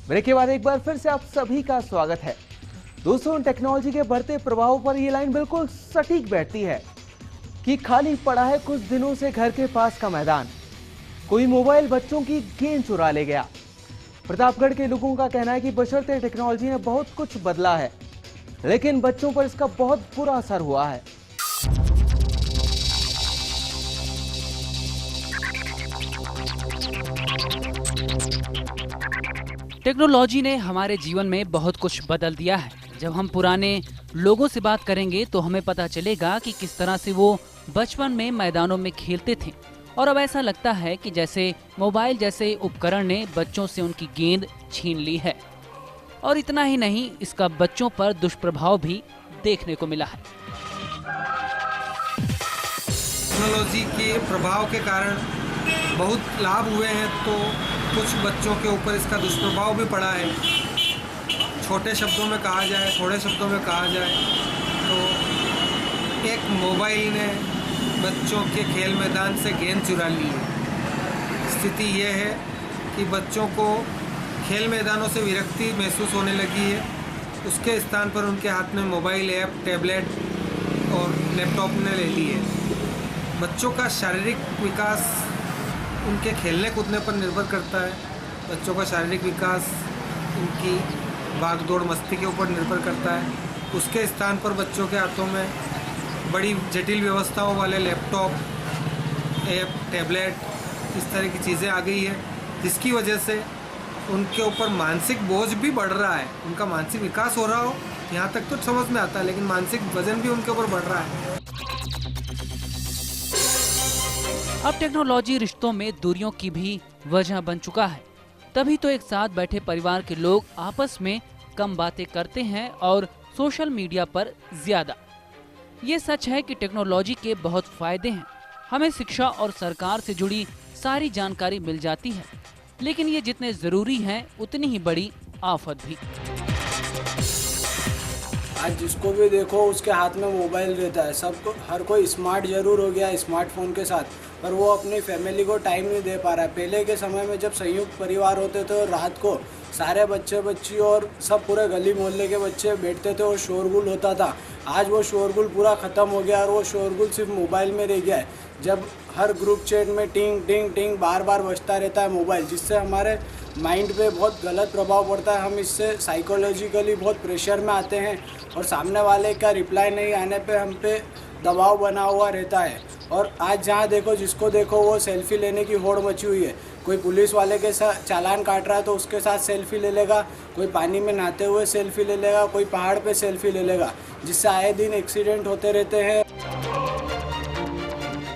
Break के बाद एक बार फिर से आप सभी का स्वागत है। दोस्तों, टेक्नोलॉजी के बढ़ते प्रभाव पर यह लाइन बिल्कुल सटीक बैठती है कि खाली पड़ा है कुछ दिनों से घर के पास का मैदान, कोई मोबाइल बच्चों की गेंद चुरा ले गया। प्रतापगढ़ के लोगों का कहना है कि बशर्ते टेक्नोलॉजी ने बहुत कुछ बदला है, लेकिन बच्चों पर इसका बहुत बुरा असर हुआ है। टेक्नोलॉजी ने हमारे जीवन में बहुत कुछ बदल दिया है। जब हम पुराने लोगों से बात करेंगे तो हमें पता चलेगा कि किस तरह से वो बचपन में मैदानों में खेलते थे, और अब ऐसा लगता है कि जैसे मोबाइल जैसे उपकरण ने बच्चों से उनकी गेंद छीन ली है। और इतना ही नहीं, इसका बच्चों पर दुष्प्रभाव भी देखने को मिला है। टेक्नोलॉजी के प्रभाव के कारण बहुत लाभ हुए हैं, तो कुछ बच्चों के ऊपर इसका दुष्प्रभाव भी पड़ा है। छोटे शब्दों में कहा जाए, थोड़े शब्दों में कहा जाए तो एक मोबाइल ने बच्चों के खेल मैदान से गेंद चुरा ली है। स्थिति यह है कि बच्चों को खेल मैदानों से विरक्ति महसूस होने लगी है। उसके स्थान पर उनके हाथ में मोबाइल ऐप, टैबलेट और लैपटॉप ने ले ली है। बच्चों का शारीरिक विकास उनके खेलने कूदने पर निर्भर करता है। बच्चों का शारीरिक विकास उनकी भागदौड़ मस्ती के ऊपर निर्भर करता है। उसके स्थान पर बच्चों के हाथों में बड़ी जटिल व्यवस्थाओं वाले लैपटॉप, ऐप, टैबलेट, इस तरह की चीज़ें आ गई है, जिसकी वजह से उनके ऊपर मानसिक बोझ भी बढ़ रहा है। उनका मानसिक विकास हो रहा हो यहाँ तक तो समझ में आता है, लेकिन मानसिक वजन भी उनके ऊपर बढ़ रहा है। अब टेक्नोलॉजी रिश्तों में दूरियों की भी वजह बन चुका है। तभी तो एक साथ बैठे परिवार के लोग आपस में कम बातें करते हैं और सोशल मीडिया पर ज्यादा। ये सच है कि टेक्नोलॉजी के बहुत फायदे हैं। हमें शिक्षा और सरकार से जुड़ी सारी जानकारी मिल जाती है, लेकिन ये जितने जरूरी हैं उतनी ही बड़ी आफत भी। आज जिसको भी देखो उसके हाथ में मोबाइल रहता है। सबको, हर कोई स्मार्ट जरूर हो गया है स्मार्टफोन के साथ, पर वो अपनी फैमिली को टाइम नहीं दे पा रहा है। पहले के समय में जब संयुक्त परिवार होते थे और रात को सारे बच्चे बच्ची और सब पूरे गली मोहल्ले के बच्चे बैठते थे और शोरगुल होता था। आज वो शोरगुल पूरा ख़त्म हो गया और वो शोरगुल सिर्फ मोबाइल में रह गया है। जब हर ग्रुप चैट में टिंग टिंग टिंग बार बार बजता रहता है मोबाइल, जिससे हमारे माइंड पे बहुत गलत प्रभाव पड़ता है। हम इससे साइकोलॉजिकली बहुत प्रेशर में आते हैं और सामने वाले का रिप्लाई नहीं आने पे हम पे दबाव बना हुआ रहता है। और आज जहाँ देखो जिसको देखो वो सेल्फी लेने की होड़ मची हुई है। कोई पुलिस वाले के साथ चालान काट रहा है तो उसके साथ सेल्फी ले लेगा, कोई पानी में नहाते हुए सेल्फी ले लेगा, कोई पहाड़ पे सेल्फी ले लेगा, जिससे आए दिन एक्सीडेंट होते रहते हैं।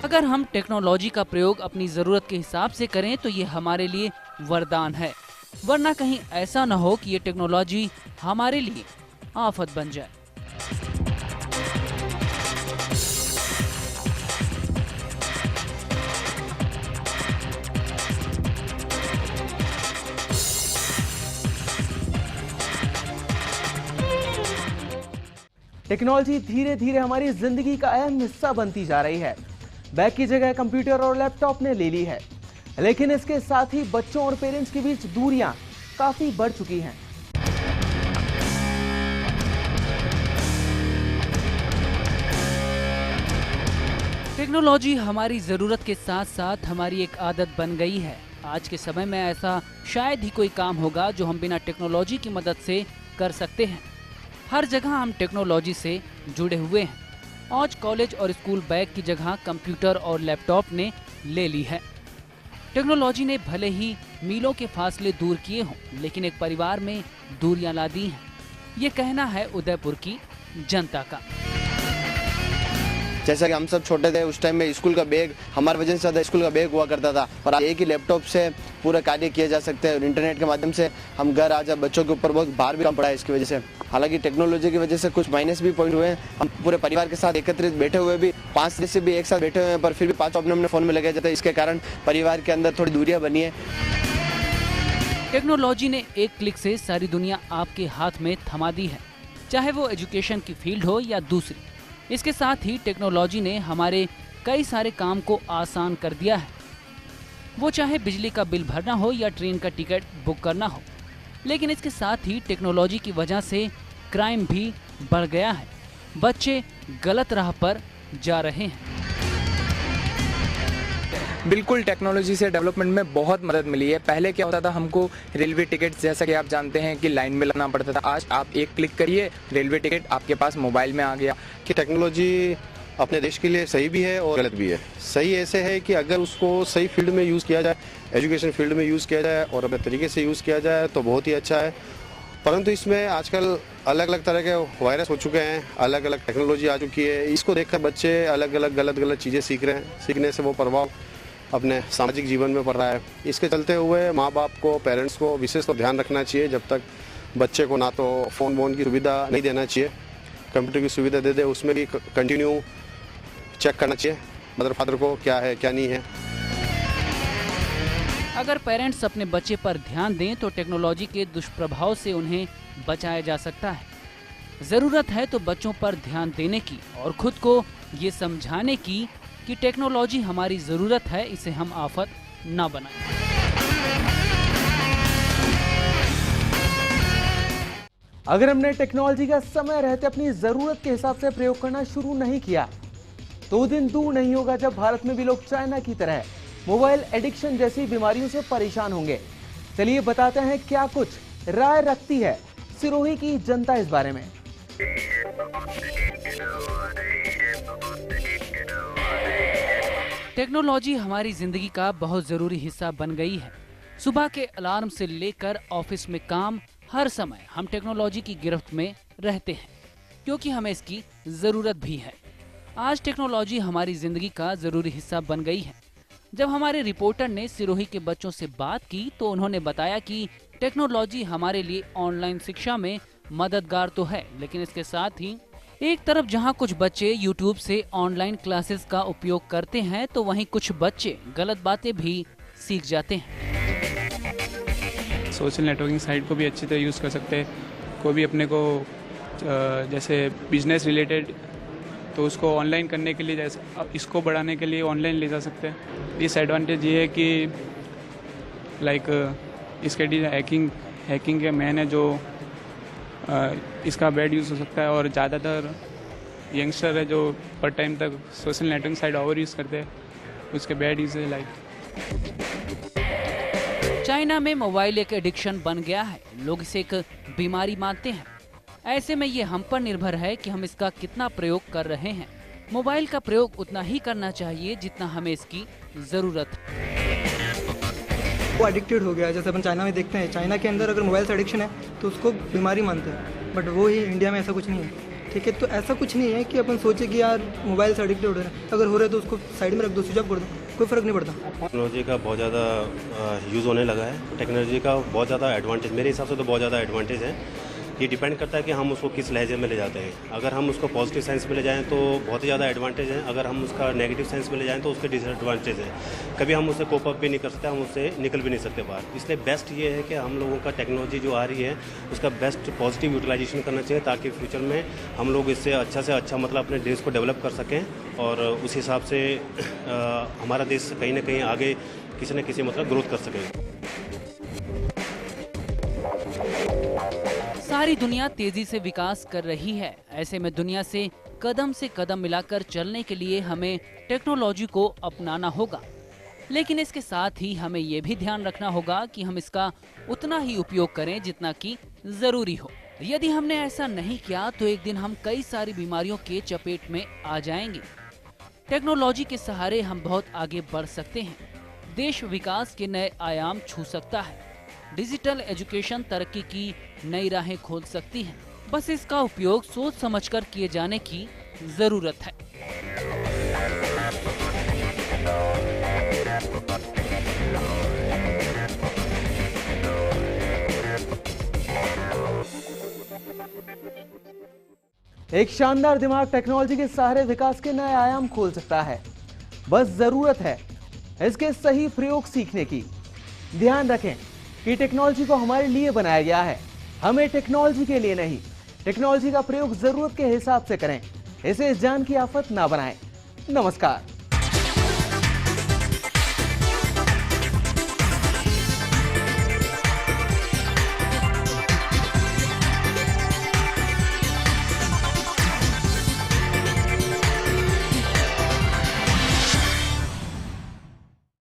अगर हम टेक्नोलॉजी का प्रयोग अपनी जरूरत के हिसाब से करें तो ये हमारे लिए वरदान है, वरना कहीं ऐसा न हो कि ये टेक्नोलॉजी हमारे लिए आफत बन जाए। टेक्नोलॉजी धीरे धीरे हमारी जिंदगी का अहम हिस्सा बनती जा रही है। बैग की जगह कंप्यूटर और लैपटॉप ने ले ली है, लेकिन इसके साथ ही बच्चों और पेरेंट्स के बीच दूरियां काफी बढ़ चुकी हैं। टेक्नोलॉजी हमारी जरूरत के साथ साथ हमारी एक आदत बन गई है। आज के समय में ऐसा शायद ही कोई काम होगा जो हम बिना टेक्नोलॉजी की मदद से कर सकते हैं। हर जगह हम टेक्नोलॉजी से जुड़े हुए हैं। आज कॉलेज और स्कूल बैग की जगह कंप्यूटर और लैपटॉप ने ले ली है। टेक्नोलॉजी ने भले ही मीलों के फासले दूर किए हों, लेकिन एक परिवार में दूरियां ला दी हैं। ये कहना है उदयपुर की जनता का। जैसा कि हम सब छोटे थे उस टाइम में स्कूल का बैग हमारे वजन से ज़्यादा स्कूल का बैग हुआ करता था, और एक ही लैपटॉप से पूरा कार्य किए जा सकते हैं। और इंटरनेट के माध्यम से हम घर आ जा, बच्चों के ऊपर बहुत भार भी कम पड़ा है इसकी वजह से। हालांकि टेक्नोलॉजी की वजह से कुछ माइनस भी पॉइंट हुए हैं। हम पूरे परिवार के साथ एकत्रित बैठे हुए भी 5 से भी एक साथ बैठे हुए हैं, पर फिर भी 5 अपने फ़ोन में लगे जाते हैं। इसके कारण परिवार के अंदर थोड़ी दूरियाँ बनी है। टेक्नोलॉजी ने एक क्लिक से सारी दुनिया आपके हाथ में थमा दी है, चाहे वो एजुकेशन की फील्ड हो या दूसरी। इसके साथ ही टेक्नोलॉजी ने हमारे कई सारे काम को आसान कर दिया है, वो चाहे बिजली का बिल भरना हो या ट्रेन का टिकट बुक करना हो। लेकिन इसके साथ ही टेक्नोलॉजी की वजह से क्राइम भी बढ़ गया है। बच्चे गलत राह पर जा रहे हैं। बिल्कुल, टेक्नोलॉजी से डेवलपमेंट में बहुत मदद मिली है। पहले क्या होता था, हमको रेलवे टिकट जैसा कि आप जानते हैं कि लाइन में लगना पड़ता था। आज आप एक क्लिक करिए, रेलवे टिकट आपके पास मोबाइल में आ गया। कि टेक्नोलॉजी अपने देश के लिए सही भी है और गलत भी है। सही ऐसे है कि अगर उसको सही फील्ड में यूज़ किया जाए, एजुकेशन फील्ड में यूज़ किया जाए और अपने तरीके से यूज़ किया जाए तो बहुत ही अच्छा है। परंतु इसमें आजकल अलग अलग तरह के वायरस हो चुके हैं, अलग अलग टेक्नोलॉजी आ चुकी है। इसको देखकर बच्चे अलग अलग गलत चीज़ें सीख रहे हैं। सीखने से वो प्रभाव अपने सामाजिक जीवन में पड़ रहा है। इसके चलते हुए माँ बाप को, पेरेंट्स को विशेष तो ध्यान रखना चाहिए। जब तक बच्चे को ना तो फ़ोन की सुविधा नहीं देना चाहिए, कंप्यूटर की सुविधा दे दे, उसमें भी कंटिन्यू चेक करना चाहिए मदर फादर को क्या है क्या नहीं है। अगर पेरेंट्स अपने बच्चे पर ध्यान दें तो टेक्नोलॉजी के दुष्प्रभाव से उन्हें बचाया जा सकता है। ज़रूरत है तो बच्चों पर ध्यान देने की और खुद को ये समझाने की कि टेक्नोलॉजी हमारी ज़रूरत है, इसे हम आफत ना बनाएं। अगर हमने टेक्नोलॉजी का समय रहते अपनी ज़रूरत के हिसाब से प्रयोग करना शुरू नहीं किया तो दिन दूर नहीं होगा जब भारत में भी लोग चाइना की तरह मोबाइल एडिक्शन जैसी बीमारियों से परेशान होंगे। चलिए बताते हैं क्या कुछ राय रखती है सिरोही की जनता इस बारे में। टेक्नोलॉजी हमारी जिंदगी का बहुत जरूरी हिस्सा बन गई है। सुबह के अलार्म से लेकर ऑफिस में काम, हर समय हम टेक्नोलॉजी की गिरफ्त में रहते हैं क्योंकि हमें इसकी जरूरत भी है। आज टेक्नोलॉजी हमारी जिंदगी का जरूरी हिस्सा बन गई है। जब हमारे रिपोर्टर ने सिरोही के बच्चों से बात की तो उन्होंने बताया कि टेक्नोलॉजी हमारे लिए ऑनलाइन शिक्षा में मददगार तो है, लेकिन इसके साथ ही एक तरफ जहां कुछ बच्चे YouTube से ऑनलाइन क्लासेस का उपयोग करते हैं तो वहीं कुछ बच्चे गलत बातें भी सीख जाते हैं। सोशल नेटवर्किंग साइट को भी अच्छी तरह यूज़ कर सकते हैं। कोई भी अपने को जैसे बिजनेस रिलेटेड तो उसको ऑनलाइन करने के लिए, जैसे इसको बढ़ाने के लिए ऑनलाइन ले जा सकते हैं। डिसएडवांटेज ये है कि इसके हैकिंग के मैन है जो इसका बैड यूज़ हो सकता है और ज़्यादातर यंगस्टर है जो पर टाइम तक social networking site over use करते हैं, उसके बैड यूज़ है। चाइना में मोबाइल एक एडिक्शन बन गया है। लोग इसे एक बीमारी मानते हैं। ऐसे में ये हम पर निर्भर है कि हम इसका कितना प्रयोग कर रहे हैं। मोबाइल का प्रयोग उतना ही करना चाहिए जितना हमें इसकी जरूरत है। वो एडिक्टेड हो गया है। जैसे अपन चाइना में देखते हैं, चाइना के अंदर अगर मोबाइल से एडिक्शन है तो उसको बीमारी मानते हैं, बट वो ही इंडिया में ऐसा कुछ नहीं है। ठीक है, तो ऐसा कुछ नहीं है कि अपन सोचे कि यार मोबाइल से एडिक्टेड हो रहे हैं, अगर हो रहे हैं तो उसको साइड में रख दो, स्विच ऑफ कर दो, कोई फ़र्क नहीं पड़ता। टेक्नोलॉजी का बहुत ज़्यादा यूज़ होने लगा है। टेक्नोलॉजी का बहुत ज़्यादा एडवांटेज, मेरे हिसाब से तो बहुत ज़्यादा एडवांटेज है। ये डिपेंड करता है कि हम उसको किस लहजे में ले जाते हैं। अगर हम उसको पॉजिटिव सेंस में ले जाएं तो बहुत ही ज़्यादा एडवांटेज है। अगर हम उसका नेगेटिव सेंस में ले जाएं तो उसके डिसएडवांटेज है। कभी हम उससे कोप अप भी नहीं कर सकते, हम उससे निकल भी नहीं सकते बाहर। इसलिए बेस्ट ये है कि हम लोगों का टेक्नोलॉजी जो आ रही है उसका बेस्ट पॉजिटिव यूटिलाइजेशन करना चाहिए ताकि फ्यूचर में हम लोग इससे अच्छा मतलब अपने देश को डेवलप कर सकें और उस हिसाब से हमारा देश कहीं ना कहीं आगे किसी न किसी मतलब ग्रोथ कर सके। सारी दुनिया तेजी से विकास कर रही है। ऐसे में दुनिया से कदम मिलाकर चलने के लिए हमें टेक्नोलॉजी को अपनाना होगा, लेकिन इसके साथ ही हमें ये भी ध्यान रखना होगा कि हम इसका उतना ही उपयोग करें जितना कि जरूरी हो। यदि हमने ऐसा नहीं किया तो एक दिन हम कई सारी बीमारियों के चपेट में आ जाएंगे। टेक्नोलॉजी के सहारे हम बहुत आगे बढ़ सकते हैं। देश विकास के नए आयाम छू सकता है। डिजिटल एजुकेशन तरक्की की नई राहें खोल सकती है। बस इसका उपयोग सोच समझकर किए जाने की जरूरत है। एक शानदार दिमाग टेक्नोलॉजी के सहारे विकास के नए आयाम खोल सकता है। बस जरूरत है इसके सही प्रयोग सीखने की। ध्यान रखें कि टेक्नोलॉजी को हमारे लिए बनाया गया है, हमें टेक्नोलॉजी के लिए नहीं। टेक्नोलॉजी का प्रयोग जरूरत के हिसाब से करें, इसे जान की आफत ना बनाएं। नमस्कार।